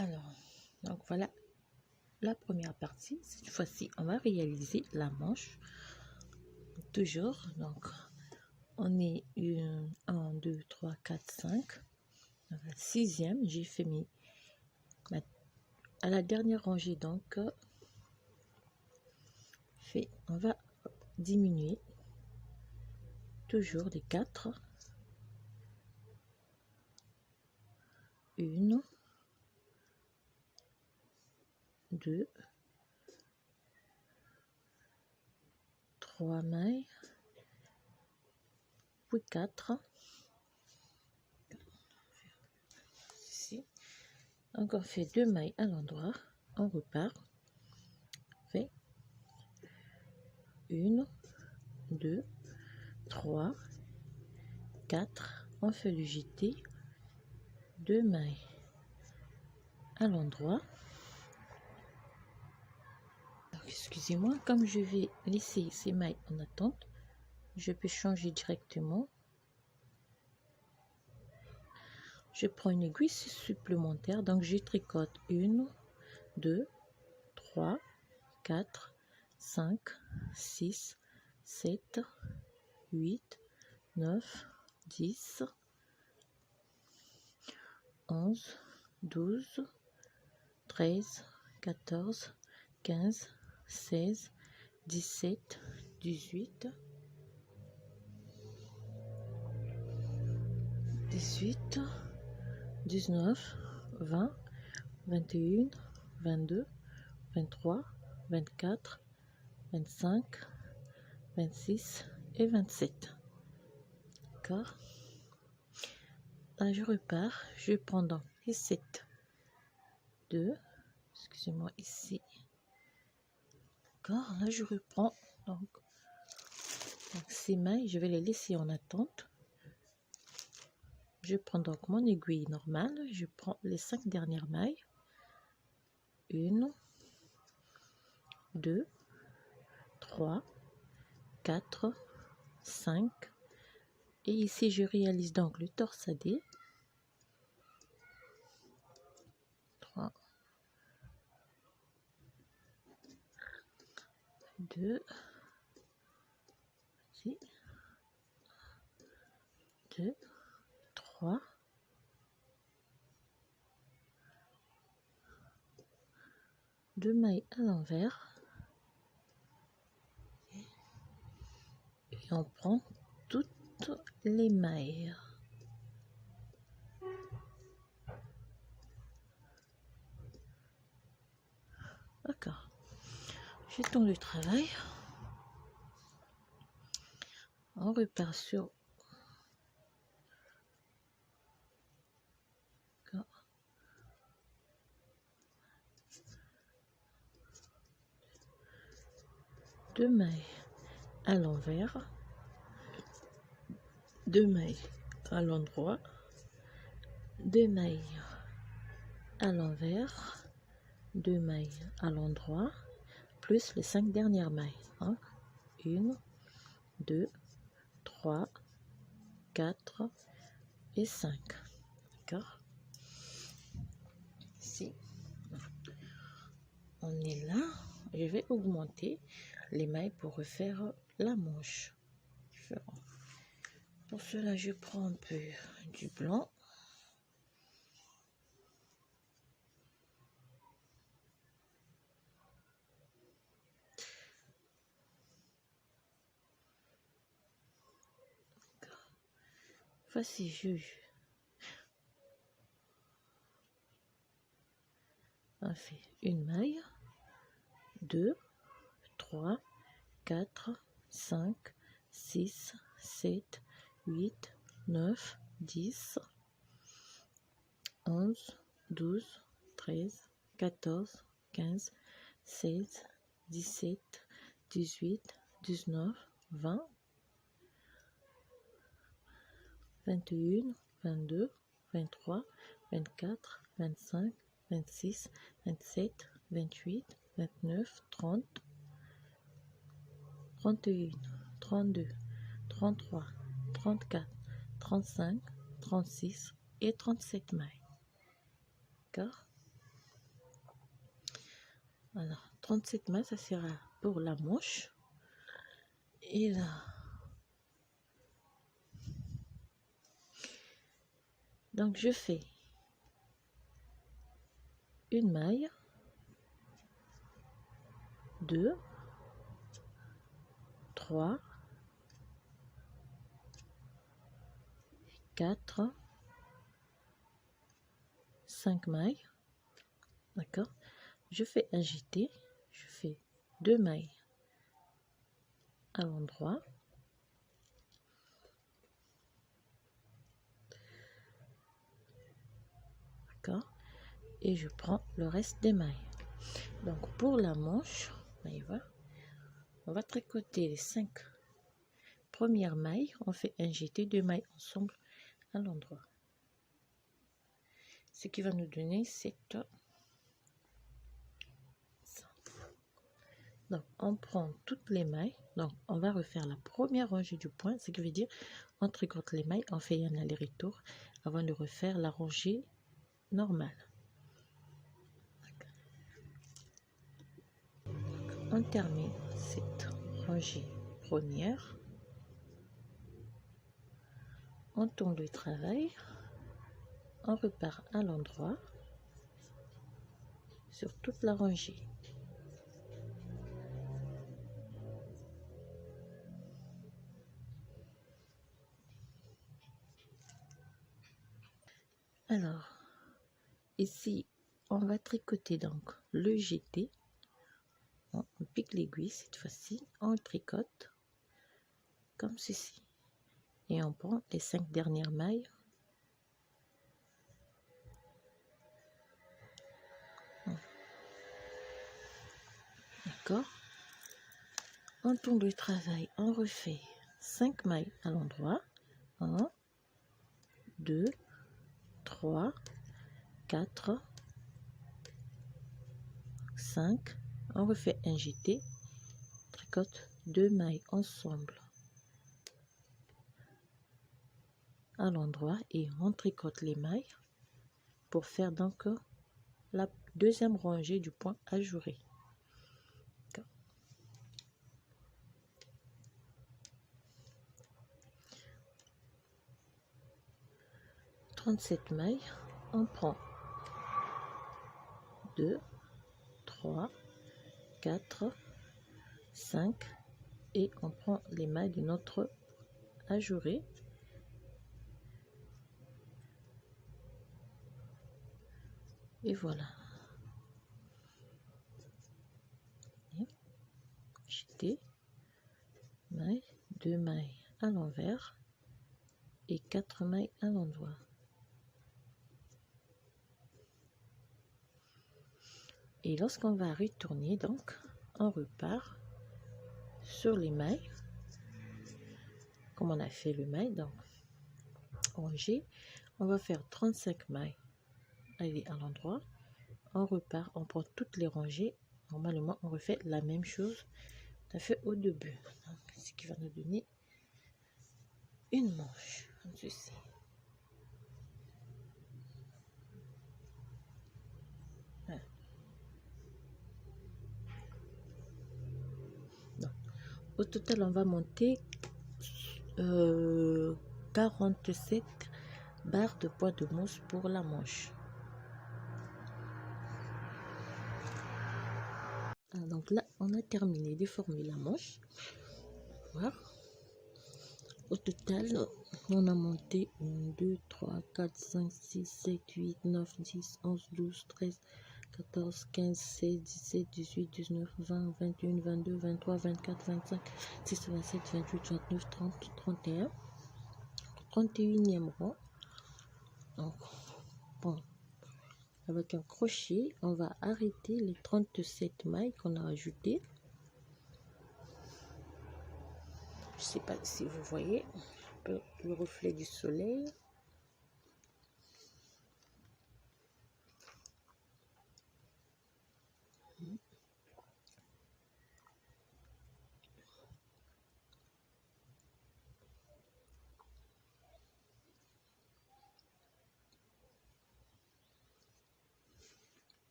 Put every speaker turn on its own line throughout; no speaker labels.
Alors, donc voilà la première partie. Cette fois-ci, on va réaliser la manche. Toujours, donc, on est 1, 2, 3, 4, 5. Sixième, j'ai fait à la dernière rangée, donc, on va diminuer toujours les 4. 1, 2, 3 mailles, puis 4. Ici. Donc on fait 2 mailles à l'endroit, on repart, on fait 1, 2, 3, 4, on fait le jeté, 2 mailles à l'endroit. Excusez-moi, comme je vais laisser ces mailles en attente, je peux changer directement. Je prends une aiguille supplémentaire, donc je tricote 1, 2, 3, 4, 5, 6, 7, 8, 9, 10, 11, 12, 13, 14, 15, 16, 17, 18, 18, 19, 20, 21, 22, 23, 24, 25, 26 et 27. D'accord. Là, je repars. Je prends donc les 7, 2, excusez-moi, ici. D'accord. Là, je reprends donc ces mailles, je vais les laisser en attente. Je prends donc mon aiguille normale, je prends les 5 dernières mailles. 1, 2, 3, 4, 5. Et ici, je réalise donc le torsadé. 3, 2, 2, 3, 2 mailles à l'envers. Et on prend toutes les mailles. D'accord. Jetons le travail. On repart sur 2 mailles à l'envers, 2 mailles à l'endroit, 2 mailles à l'envers, 2 mailles à l'endroit, plus les 5 dernières mailles. 1, 2, 3, 4 et 5. D'accord. Ici, on est là. Je vais augmenter les mailles pour refaire la manche. Pour cela, je prends un peu du blanc. Voici, on fait une maille, 2, 3, 4, 5, 6, 7, 8, 9, 10, 11, 12, 13, 14, 15, 16, 17, 18, 19, 20, 21, 22, 23, 24, 25, 26, 27, 28, 29, 30, 31, 32, 33, 34, 35, 36 et 37 mailles. D'accord. Alors, 37 mailles, ça sera pour la manche. Et là, donc je fais une maille, 2, 3, 4, 5 mailles. D'accord? Je fais un jeté, je fais 2 mailles à l'endroit. D'accord? Et je prends le reste des mailles. Donc pour la manche, on va tricoter les 5 premières mailles. On fait un jeté, 2 mailles ensemble à l'endroit. Ce qui va nous donner cette... Donc on prend toutes les mailles. Donc on va refaire la première rangée du point. Ce qui veut dire on tricote les mailles, on fait un aller-retour avant de refaire la rangée normale. On termine cette rangée première. On tourne le travail. On repart à l'endroit sur toute la rangée. Alors, ici, on va tricoter donc le jeté. On pique l'aiguille cette fois-ci, on tricote comme ceci. Et on prend les 5 dernières mailles. D'accord? On tourne le travail, on refait 5 mailles à l'endroit. 1, 2, 3, 4, 5. On refait un jeté, tricote 2 mailles ensemble à l'endroit et on tricote les mailles pour faire donc la deuxième rangée du point ajouré. 37 mailles, on prend 2, 3, 4, 5 et on prend les mailles de notre ajouré. Et voilà. Jeté, mailles, 2 mailles à l'envers et 4 mailles à l'endroit. Et lorsqu'on va retourner, donc, on repart sur les mailles, comme on a fait le maille, donc, rangée, on va faire 35 mailles. Allez, à l'endroit, on repart, on prend toutes les rangées. Normalement, on refait la même chose qu'on a fait au début. Donc, ce qui va nous donner une manche, comme ceci. Voilà. Donc, au total, on va monter 47 barres de poids de mousse pour la manche. Donc là, on a terminé de former la manche. Voilà. Au total, on a monté 1, 2, 3, 4, 5, 6, 7, 8, 9, 10, 11, 12, 13, 14, 15, 16, 17, 18, 19, 20, 21, 22, 23, 24, 25, 26, 27, 28, 29, 30, 31. 31e rang. Donc, bon, avec un crochet, on va arrêter les 37 mailles qu'on a ajoutées. Je sais pas si vous voyez un peu le reflet du soleil.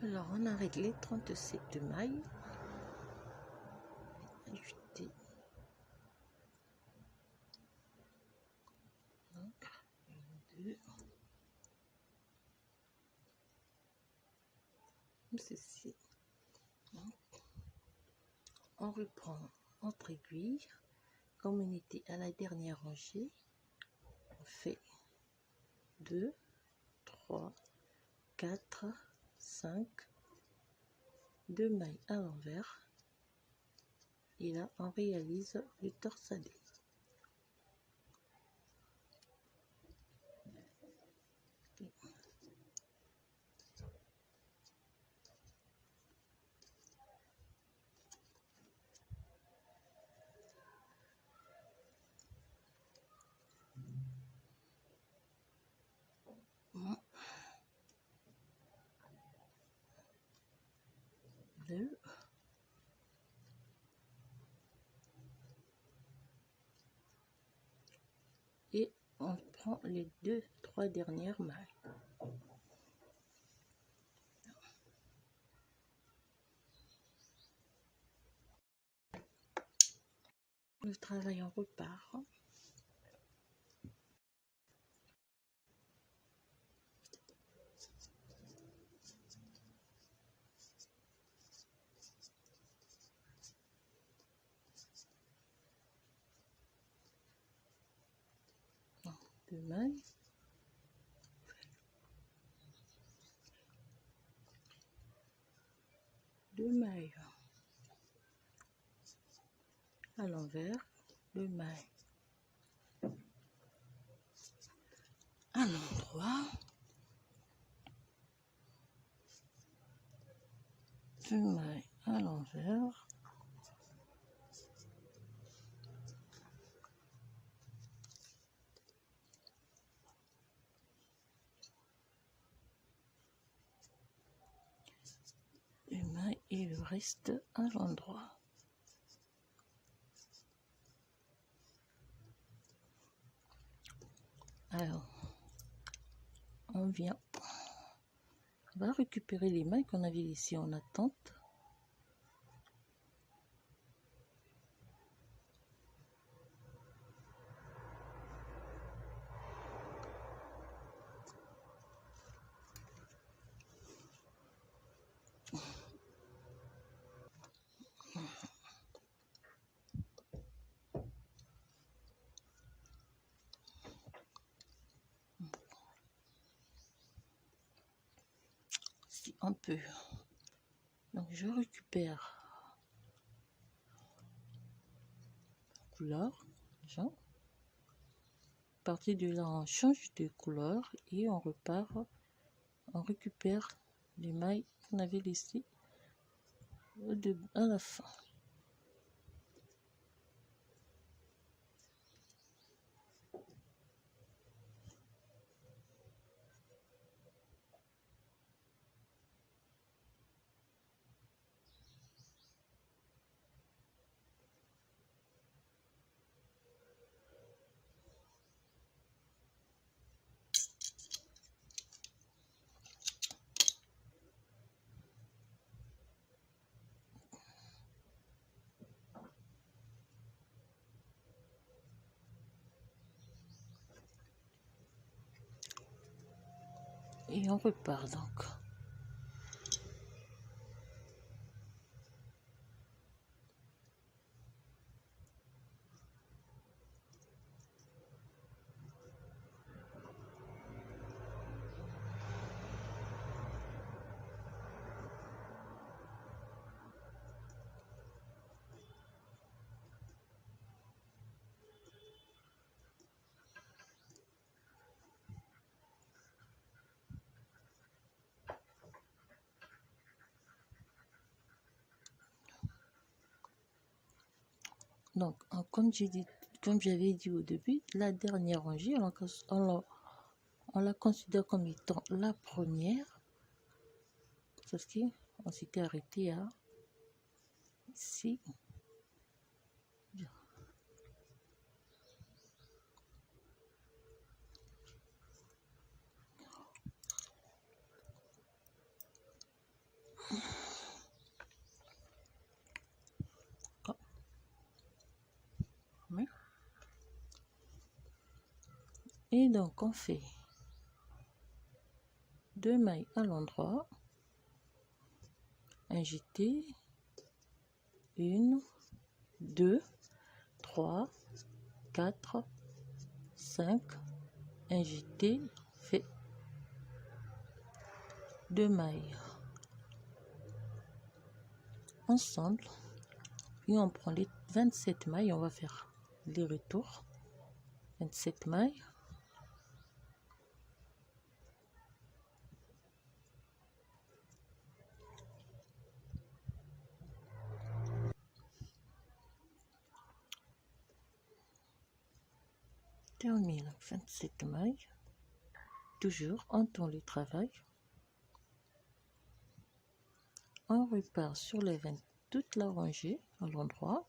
Alors, on a réglé 37 mailles. Ajouter. Donc, 1, 2. Comme ceci. Donc, on reprend notre aiguille. Comme on était à la dernière rangée, on fait 2, 3, 4, 5, 2 mailles à l'envers. Et là, on réalise le torsadé. Deux. Et on prend les 2, 3 dernières mailles. Le travail en repart. Deux mailles. Deux mailles à l'envers, deux mailles à l'endroit, deux mailles à l'envers, deux mailles et le reste à l'endroit. Alors, on va récupérer les mailles qu'on avait laissées en attente. Si on peut. Donc, je récupère la couleur. Déjà. À partir de là, on change de couleur et on repart. On récupère les mailles qu'on avait laissées à la fin. Et on repart donc. Donc, comme j'avais dit au début, la dernière rangée, on la considère comme étant la première, parce qu'on s'était arrêté à ici. Et donc on fait 2 mailles à l'endroit, un jeté, 1, 2, 3, 4, 5, un jeté, fait 2 mailles ensemble et on prend les 27 mailles, on va faire les retours, 27 mailles. Termine 27 mailles, toujours on tourne le travail, on repart sur les 20, toute la rangée à l'endroit.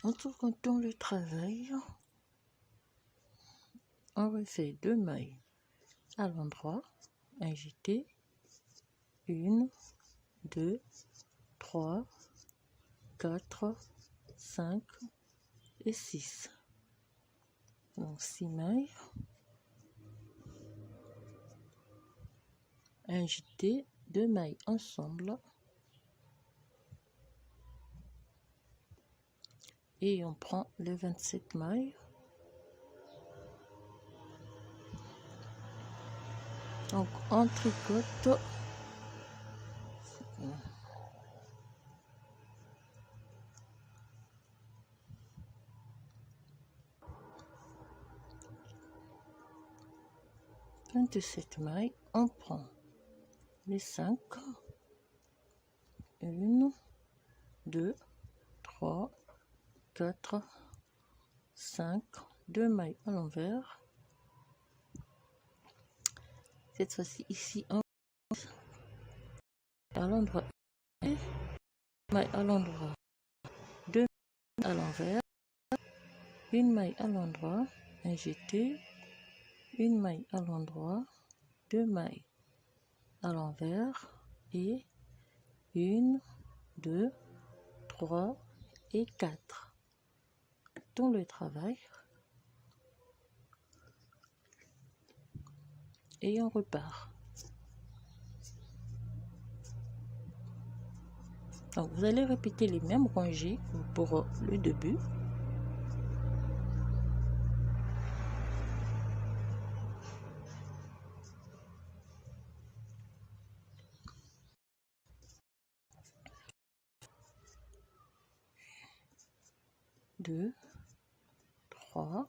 On tourne le travail, on refait 2 mailles à l'endroit, un jeté, 1, 2, 3, 4, 5 et 6. Donc 6 mailles, un jeté, 2 mailles ensemble et on prend les 27 mailles. Donc on tricote ,27 mailles, on prend les 5, 1, 2, 3, 4, 5, 2 mailles à l'envers. Cette fois-ci ici on à l'endroit, maille à l'endroit, 2 mailles à l'envers, 1 maille à l'endroit, un jeté, 1 maille à l'endroit, 2 mailles à l'envers et 1, 2, 3 et 4. Dans le travail et on repart. Donc vous allez répéter les mêmes rangées pour le début. Deux, 3,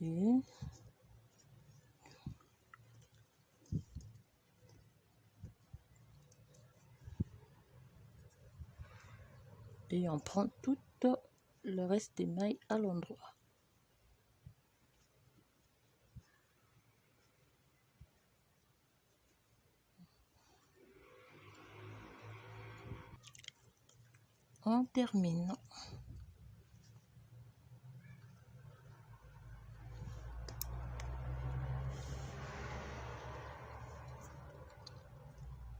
1, et on prend tout le reste des mailles à l'endroit. On termine.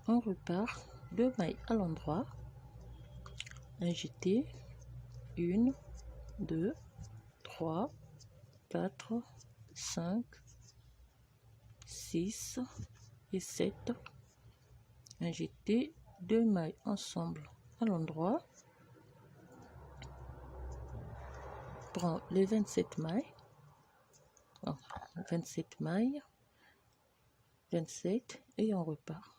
On repart 2 mailles à l'endroit, un jeté, 1, 2, 3, 4, 5, 6 et 7, un jeté, 2 mailles ensemble à l'endroit, prend les 27 mailles. 27 mailles. 27 et on repart.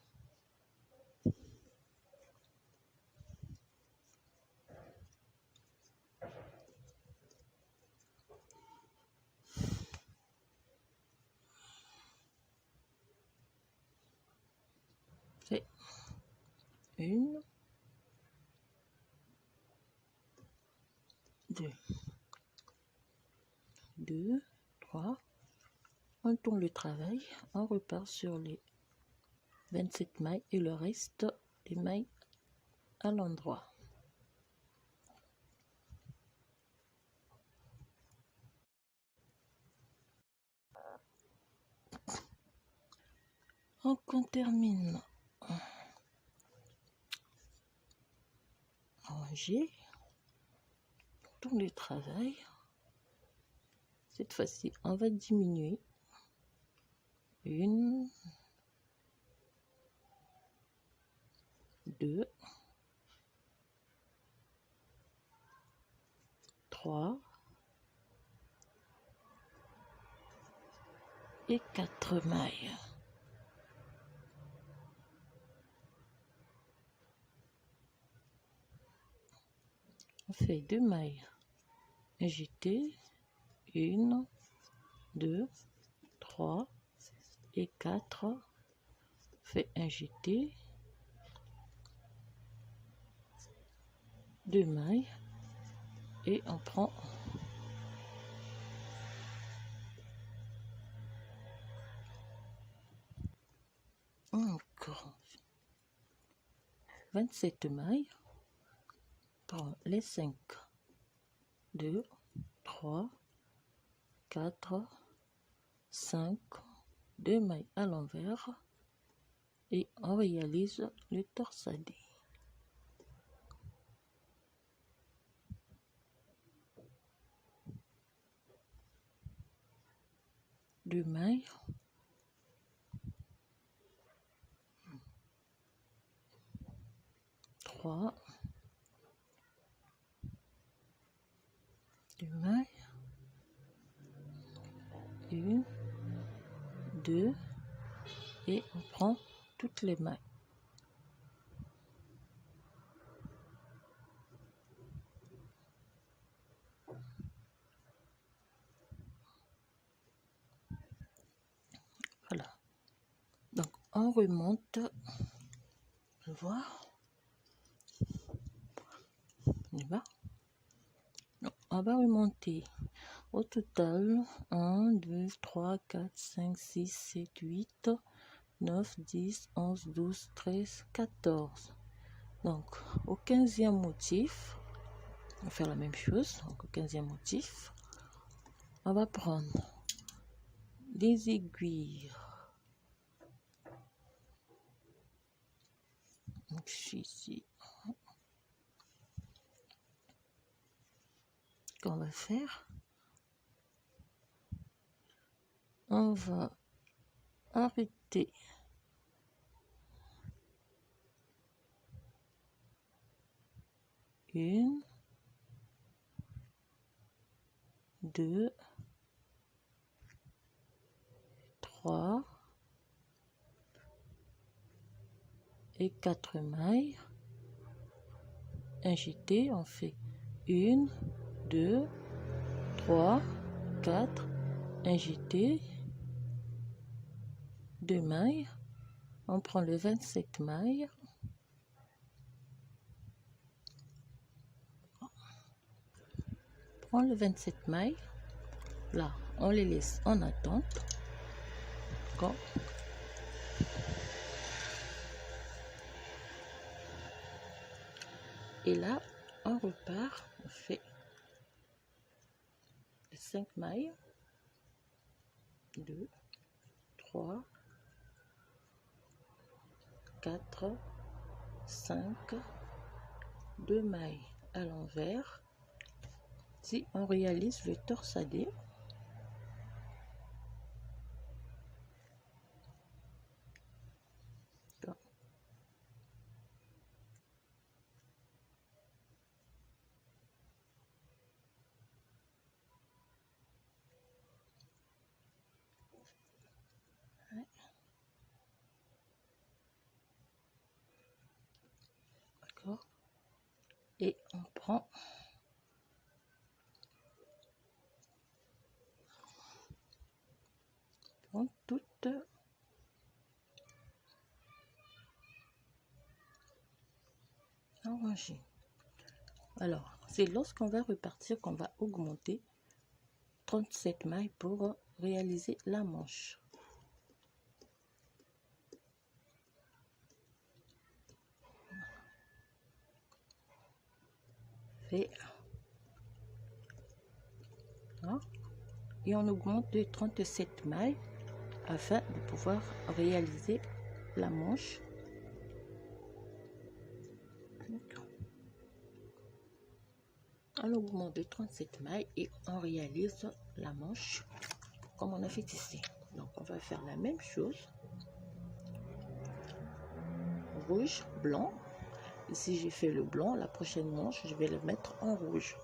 Fait une, deux, trois. On tourne le travail, on repart sur les 27 mailles et le reste des mailles à l'endroit. Donc on termine en G, on tourne le travail. Cette fois-ci, on va diminuer. Une, deux, trois et 4 mailles. On fait 2 mailles agitées, 1, 2, 3 et 4. On fait un jeté, 2 mailles et on prend encore 27 mailles. Prends les 5, 2, 3, 4, 5, 2 mailles à l'envers et on réalise le torsadé. Deux mailles, trois, deux mailles, une, deux et on prend toutes les mailles. Voilà. Donc on remonte. On va voir. On y va. Donc, on va remonter. Au total, 1, 2, 3, 4, 5, 6, 7, 8, 9, 10, 11, 12, 13, 14. Donc, au 15e motif, on va faire la même chose. Donc, au 15e motif, on va prendre des aiguilles. Donc, je suis ici. Qu'on va faire, on va arrêter une, deux, trois et 4 mailles. Un jeté, on fait 1, 2, 3, 4, un jeté, 2 mailles. On prend le 27 mailles. On prend le 27 mailles. Là, on les laisse en attente. D'accord. Et là, on repart, on fait 5 mailles. 2, 3, 4, 5, 2 mailles à l'envers. Si on réalise le torsadé, et on prend toute en rangée. Alors, c'est lorsqu'on va repartir qu'on va augmenter 37 mailles pour réaliser la manche. Fait. Et on augmente de 37 mailles afin de pouvoir réaliser la manche. On augmente de 37 mailles et on réalise la manche comme on a fait ici. Donc on va faire la même chose. Rouge, blanc. Ici j'ai fait le blanc, la prochaine manche je vais le mettre en rouge.